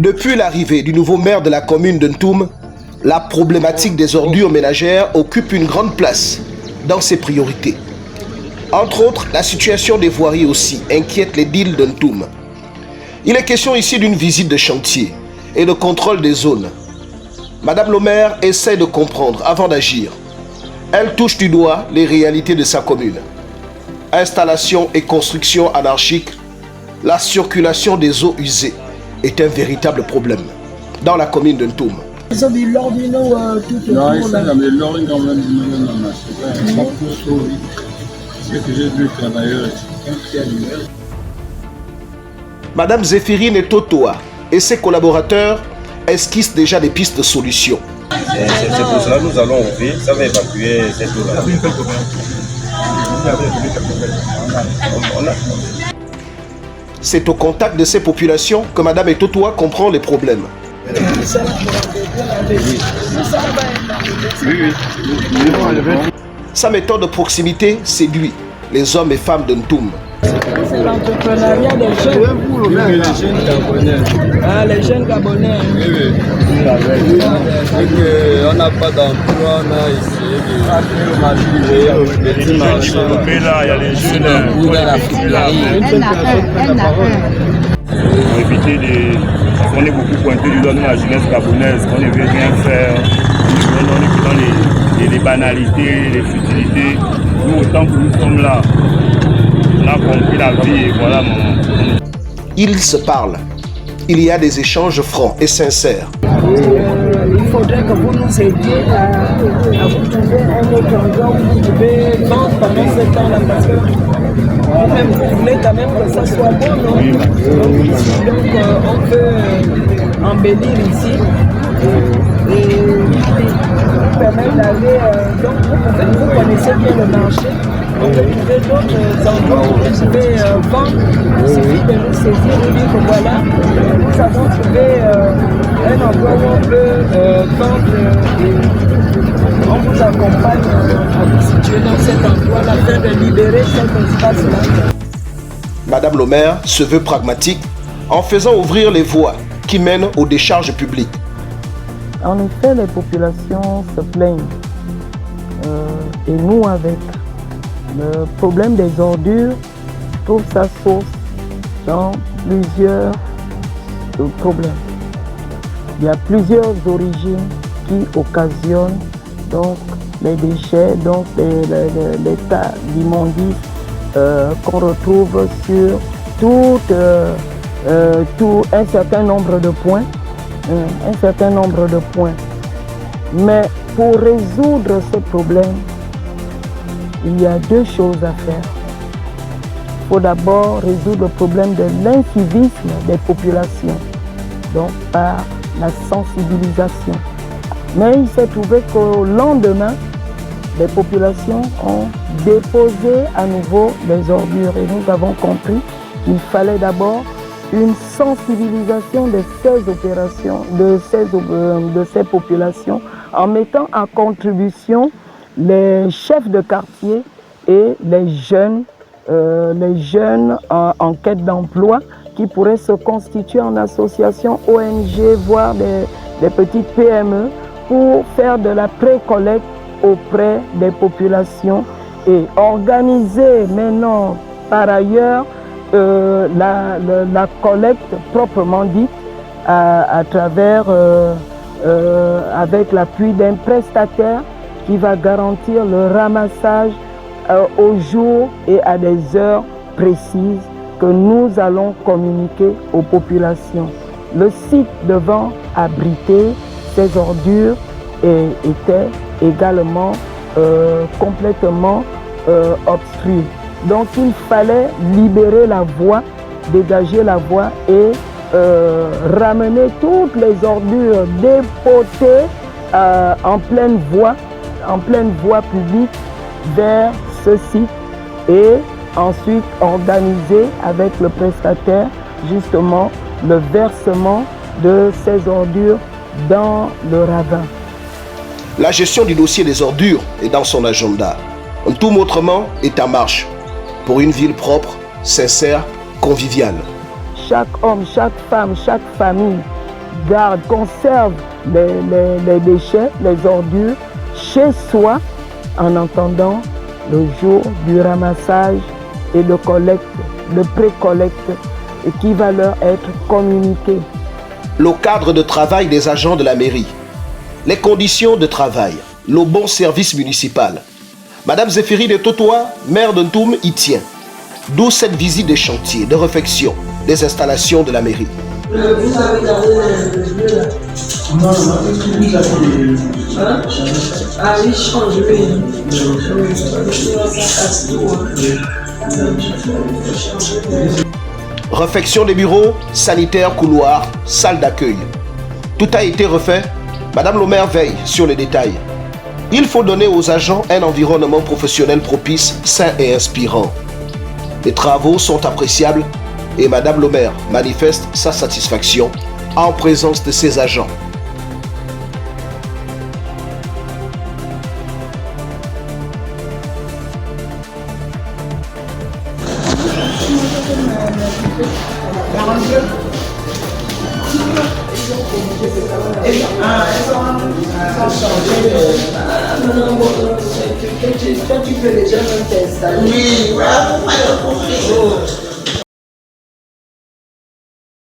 Depuis l'arrivée du nouveau maire de la commune de Ntoum, la problématique des ordures ménagères occupe une grande place dans ses priorités. Entre autres, la situation des voiries aussi inquiète les l'édile de Ntoum. Il est question ici d'une visite de chantier et de contrôle des zones. Madame le maire essaie de comprendre avant d'agir. Elle touche du doigt les réalités de sa commune. Installation et construction anarchique, la circulation des eaux usées est un véritable problème dans la commune de Ntoum. Ils ont mis l'ordino tout autour. Non, ils ont mis l'ordino quand même. Ça pousse trop vite. C'est que j'ai vu travailleurs. Madame Zéphirine Totoa et ses collaborateurs esquissent déjà des pistes de solutions. C'est pour cela que nous allons ouvrir, ça va évacuer cette eau-là. C'est au contact de ces populations que Madame Totoa comprend les problèmes. Sa méthode de proximité séduit les hommes et femmes de Ntoum. C'est l'entrepreneuriat des jeunes. Les jeunes Gabonais. On n'a pas d'emploi, on a essayé de développer là, il y a les jeunes. Pour éviter on est beaucoup pointé du doigt dans la jeunesse gabonaise, qu'on ne veut rien faire, on est dans les banalités, les futilités. Nous, autant que nous sommes là, on a compris la vie et voilà mon... Ils se parlent. Il y a des échanges francs et sincères. Il faudrait que vous nous aidiez à vous trouver un autre endroit où vous pouvez vendre pendant ce temps-là parce que vous-même vous voulez quand même que ça soit bon, non? Donc on peut embellir ici et vous permettre d'aller. Donc vous connaissez bien le marché. On peut trouver d'autres endroits où vous pouvez vendre. Il suffit de nous saisir et dire que voilà, nous avons trouvé un endroit où on peut vendre et on vous accompagne à vous situer dans cet endroit-là afin de libérer cet espace-là. Madame le maire se veut pragmatique en faisant ouvrir les voies qui mènent aux décharges publiques. En effet, les populations se plaignent et nous avec. Le problème des ordures trouve sa source dans plusieurs problèmes. Il y a plusieurs origines qui occasionnent donc les déchets, donc les tas d'immondices qu'on retrouve sur tout un certain nombre de points. Mais pour résoudre ce problème, il y a deux choses à faire. Il faut d'abord résoudre le problème de l'incivisme des populations, donc par la sensibilisation. Mais il s'est trouvé qu'au lendemain, les populations ont déposé à nouveau les ordures et nous avons compris qu'il fallait d'abord une sensibilisation de ces opérations, de ces populations, en mettant en contribution les chefs de quartier et les jeunes en quête d'emploi qui pourraient se constituer en association ONG, voire des petites PME pour faire de la pré-collecte auprès des populations et organiser maintenant par ailleurs la collecte proprement dite à travers avec l'appui d'un prestataire qui va garantir le ramassage au jour et à des heures précises que nous allons communiquer aux populations. Le site devant abriter ces ordures était également complètement obstrué. Donc il fallait libérer la voie, dégager la voie et ramener toutes les ordures dépotées en pleine voie publique vers ce site et ensuite organiser avec le prestataire justement le versement de ces ordures dans le ravin. La gestion du dossier des ordures est dans son agenda. Ntoum autrement est en marche pour une ville propre, sincère, conviviale. Chaque homme, chaque femme, chaque famille garde, conserve les déchets, les ordures chez soi en attendant le jour du ramassage et le pré-collecte qui va leur être communiqué. Le cadre de travail des agents de la mairie, les conditions de travail, le bon service municipal. Madame Zéphiri de Totoa, maire de Ntoum, y tient. D'où cette visite des chantiers, de réfection, des installations de la mairie. Vous avez gardé le bleu là? Non, vous avez les... Hein? Ah oui, change, oui. Réfection des bureaux, sanitaires, couloirs, salles d'accueil. Tout a été refait. Madame le maire veille sur les détails. Il faut donner aux agents un environnement professionnel propice, sain et inspirant. Les travaux sont appréciables et Madame le maire manifeste sa satisfaction en présence de ses agents. Toi, tu peux déjà t'installer. Oui, voilà, pourquoi il faut faire.